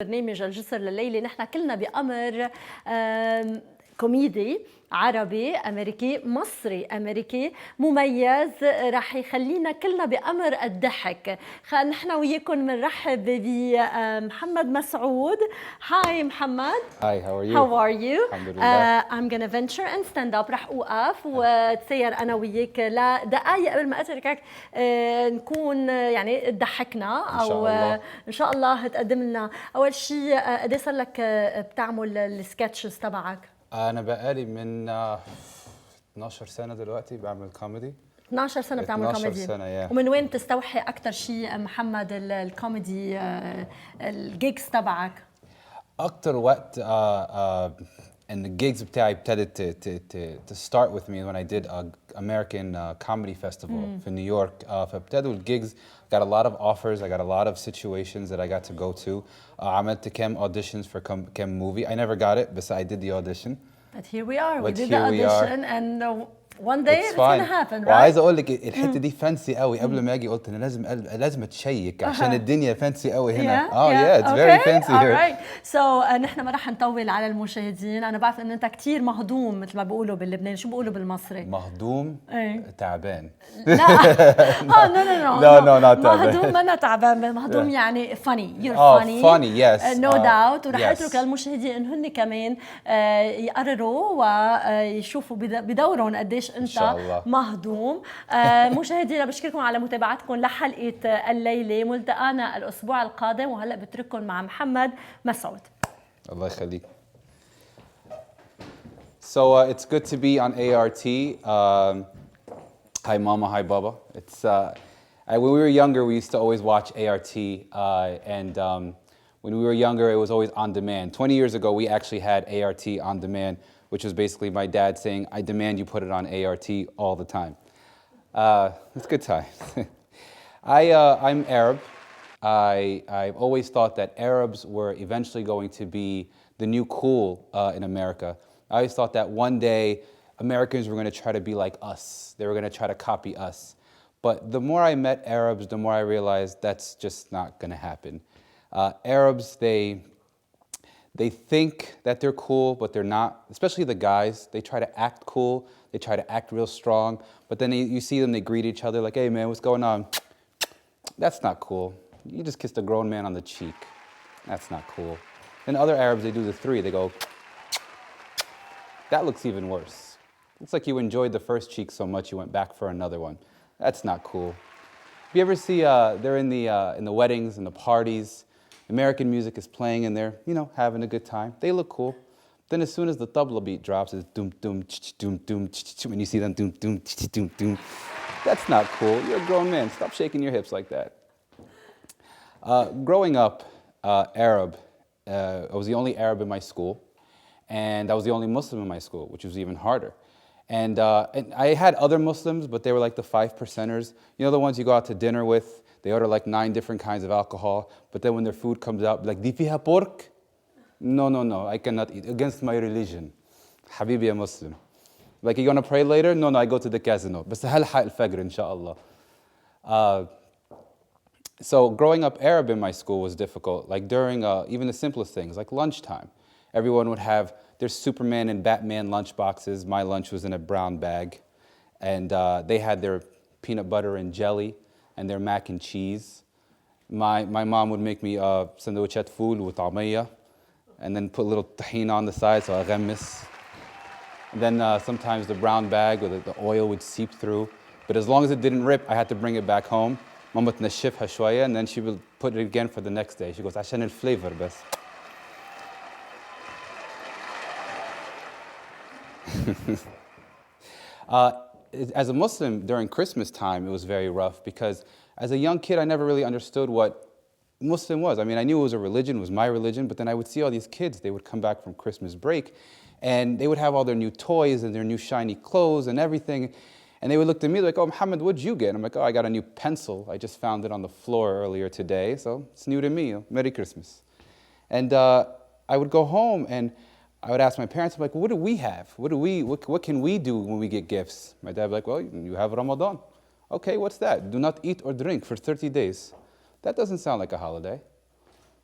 برنامج الجسر لليلة. نحن كلنا بأمر كوميدي عربي أمريكي مصري أمريكي مميز رح يخلينا كلنا بأمر الضحك. نحن وياكم بنرحب بمحمد مسعود. Hi محمد. Hi, how are you? How are you? الحمد لله. I'm gonna venture and stand up. رح أوقف وتسير أنا وياك لدقايق قبل ما أتركك نكون يعني تضحكنا أو إن شاء الله تقدم لنا. أول شيء قد إيه صار لك بتعمل السكتشز تبعك؟ أنا بقالي من 12 سنة دلوقتي بعمل كوميدي. 12 سنة بتعمل كوميدي. 12 سنة ومن وين تستوحي أكثر شيء محمد الكوميدي الجيجز تبعك؟ أكتر وقت and the gigs بتاعي ابتدت to start with me when I did a American comedy festival في نيويورك. فابتدوا الجيجز. Got a lot of offers. I got a lot of situations that I got to go to. عملت كم auditions for كم movie. I never got it, but I did the audition. But here we are. We did the audition and one day it's gonna happen, right? وعايز اقول لك الحته دي فانسي قوي. قبل ما اجي قلت انا لازم اتشيك عشان الدنيا فانسي قوي هنا. yeah, it's very fancy here. Alright. So نحن ما رح نطول على المشاهدين. انا بعرف ان انت كثير مهضوم مثل ما بيقولوا باللبناني. شو بيقولوا بالمصري؟ مهضوم. تعبان. لا no not تعبان. مهضوم ما تعبان. مهضوم يعني funny. You're funny yes. No doubt. ورح اترك للمشاهدين ان هن كمان يقرروا ويشوفوا بدورهم قديش انت مهضوم. مشاهدينا بشكركم على متابعتكم لحلقه الليله. ملتقانا الاسبوع القادم وهلا بترككم مع محمد مسعود. الله يخليك. So it's good to be on ART. Hi mama, hi baba. It's when we were younger we used to always watch ART and when we were younger it was always on demand. 20 years ago we actually had ART on demand, which was basically my dad saying, I demand you put it on ART all the time. It's a good time. I'm Arab. I've always thought that Arabs were eventually going to be the new cool in America. I always thought that one day Americans were going to try to be like us. They were going to try to copy us. But the more I met Arabs, the more I realized that's just not going to happen. Arabs, they think that they're cool, but they're not, especially the guys. They try to act cool. They try to act real strong. But then you see them, they greet each other like, hey, man, what's going on? That's not cool. You just kissed a grown man on the cheek. That's not cool. Then other Arabs, they do the three. They go, that looks even worse. Looks like you enjoyed the first cheek so much you went back for another one. That's not cool. If you ever see, they're in the weddings and the parties, American music is playing and they're, having a good time. They look cool. Then as soon as the tabla beat drops, it's doom, doom, doom, doom, and you see them doom, doom, doom, doom. That's not cool. You're a grown man. Stop shaking your hips like that. Growing up Arab, I was the only Arab in my school, and I was the only Muslim in my school, which was even harder. And I had other Muslims, but they were like the 5%ers. You know the ones you go out to dinner with? They order like 9 different kinds of alcohol, but then when their food comes out, like, di fiha pork? No, I cannot eat. Against my religion. Habibi, a Muslim. Like, you gonna pray later? No, I go to the casino. Bas halha al-fajr, inshallah. So growing up Arab in my school was difficult. Like during even the simplest things, like lunchtime. Everyone would have their Superman and Batman lunch boxes. My lunch was in a brown bag. And they had their peanut butter and jelly and their mac and cheese. My mom would make me sandwichet fool with طعمية and then put a little tahina on the side so أغمس. And then sometimes the brown bag or the oil would seep through. But as long as it didn't rip, I had to bring it back home. Mama تنشفها شوية and then she would put it again for the next day. She goes, عشان الفليفر بس. As a Muslim during Christmas time, it was very rough because as a young kid, I never really understood what Muslim was. I mean, I knew it was a religion, it was my religion, but then I would see all these kids, they would come back from Christmas break and they would have all their new toys and their new shiny clothes and everything. And they would look at me like, oh, Muhammad, what'd you get? And I'm like, oh, I got a new pencil. I just found it on the floor earlier today, so it's new to me. Merry Christmas. And I would go home and I would ask my parents, I'm like, what do we have? What can we do when we get gifts? My dad would be like, well, you have Ramadan. Okay, what's that? Do not eat or drink for 30 days. That doesn't sound like a holiday.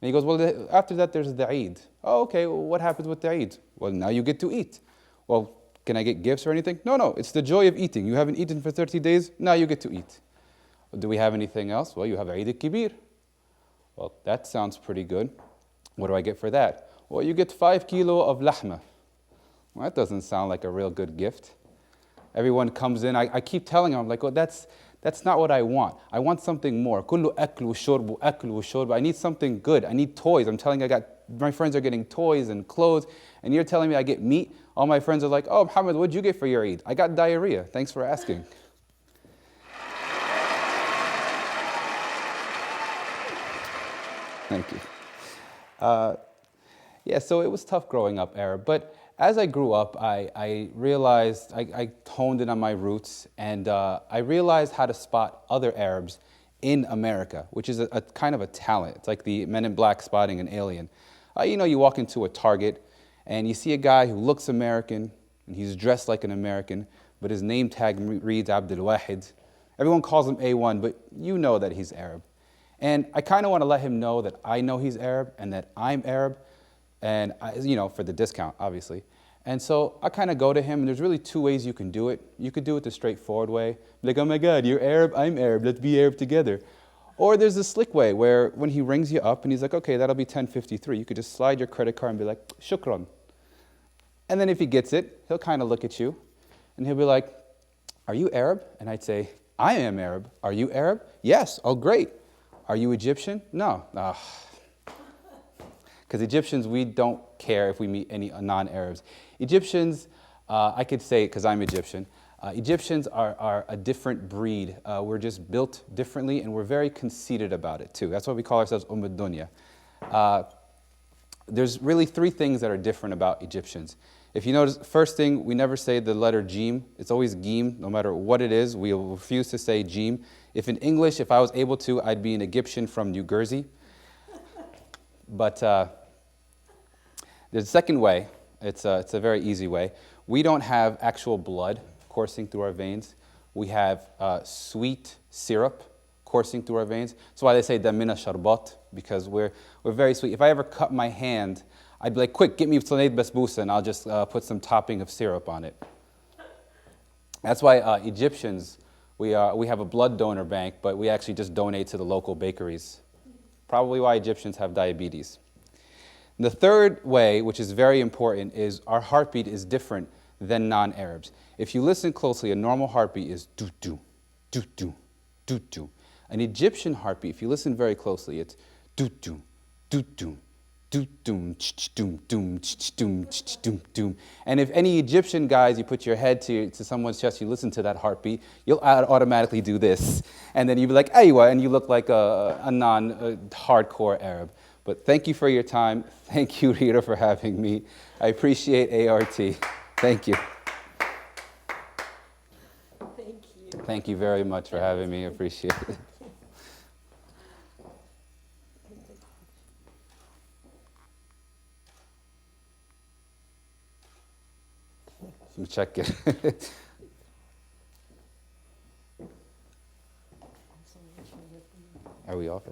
And he goes, well, after that, there's the Eid. Oh, okay, well, what happens with the Eid? Well, now you get to eat. Well, can I get gifts or anything? No, no, it's the joy of eating. You haven't eaten for 30 days, now you get to eat. Do we have anything else? Well, you have Eid al-Kibir. Well, that sounds pretty good. What do I get for that? Well, you get 5 kilo of lahma. Well, that doesn't sound like a real good gift. Everyone comes in, I keep telling them, I'm like, oh, that's not what I want. I want something more. Kullu aklu shurbu, aklu shurbu. I need something good. I need toys. I'm telling you, my friends are getting toys and clothes, and you're telling me I get meat? All my friends are like, oh, Muhammad, what'd you get for your Eid? I got diarrhea. Thanks for asking. Thank you. Yeah, so it was tough growing up Arab, but as I grew up, I realized, I honed in on my roots, and I realized how to spot other Arabs in America, which is a kind of a talent. It's like the Men in Black spotting an alien. You know, you walk into a Target, and you see a guy who looks American, and he's dressed like an American, but his name tag reads Abdul Wahid. Everyone calls him A1, but you know that he's Arab. And I kind of want to let him know that I know he's Arab and that I'm Arab, and you know, for the discount, obviously. And so I kind of go to him, and there's really two ways you can do it. You could do it the straightforward way, like, oh my God, you're Arab, I'm Arab, let's be Arab together. Or there's the slick way where when he rings you up and he's like, okay, that'll be 1053, you could just slide your credit card and be like, shukran. And then if he gets it, he'll kind of look at you, and he'll be like, are you Arab? And I'd say, I am Arab. Are you Arab? Yes. Oh, great. Are you Egyptian? No. Because Egyptians, we don't care if we meet any non-Arabs. Egyptians, I could say, because I'm Egyptian, Egyptians are a different breed. We're just built differently, and we're very conceited about it, too. That's why we call ourselves Dunya. There's really three things that are different about Egyptians. If you notice, first thing, we never say the letter Jim. It's always Gim, no matter what it is. We refuse to say Jim. If in English, if I was able to, I'd be an Egyptian from New Jersey. But there's a second way. It's a very easy way. We don't have actual blood coursing through our veins. We have sweet syrup coursing through our veins. That's why they say damina sharbat, because we're very sweet. If I ever cut my hand, I'd be like, quick, get me Slaneid basbousa, and I'll just put some topping of syrup on it. That's why Egyptians, we have a blood donor bank, but we actually just donate to the local bakeries. Probably why Egyptians have diabetes. And the third way, which is very important, is our heartbeat is different than non-Arabs. If you listen closely, a normal heartbeat is do-do, do-do, do-do. An Egyptian heartbeat, if you listen very closely, it's do-do, do-do, do-doom, ch-ch-doom, doom, ch-ch-doom, ch-ch-doom, doom. And if any Egyptian guys, you put your head to someone's chest, you listen to that heartbeat, you'll automatically do this. And then you'll be like, aywa, and you look like a non-hardcore Arab. But thank you for your time. Thank you, Rita, for having me. I appreciate ART. Thank you. Thank you. Thank you very much for having me. I appreciate it. Check it. Are we off?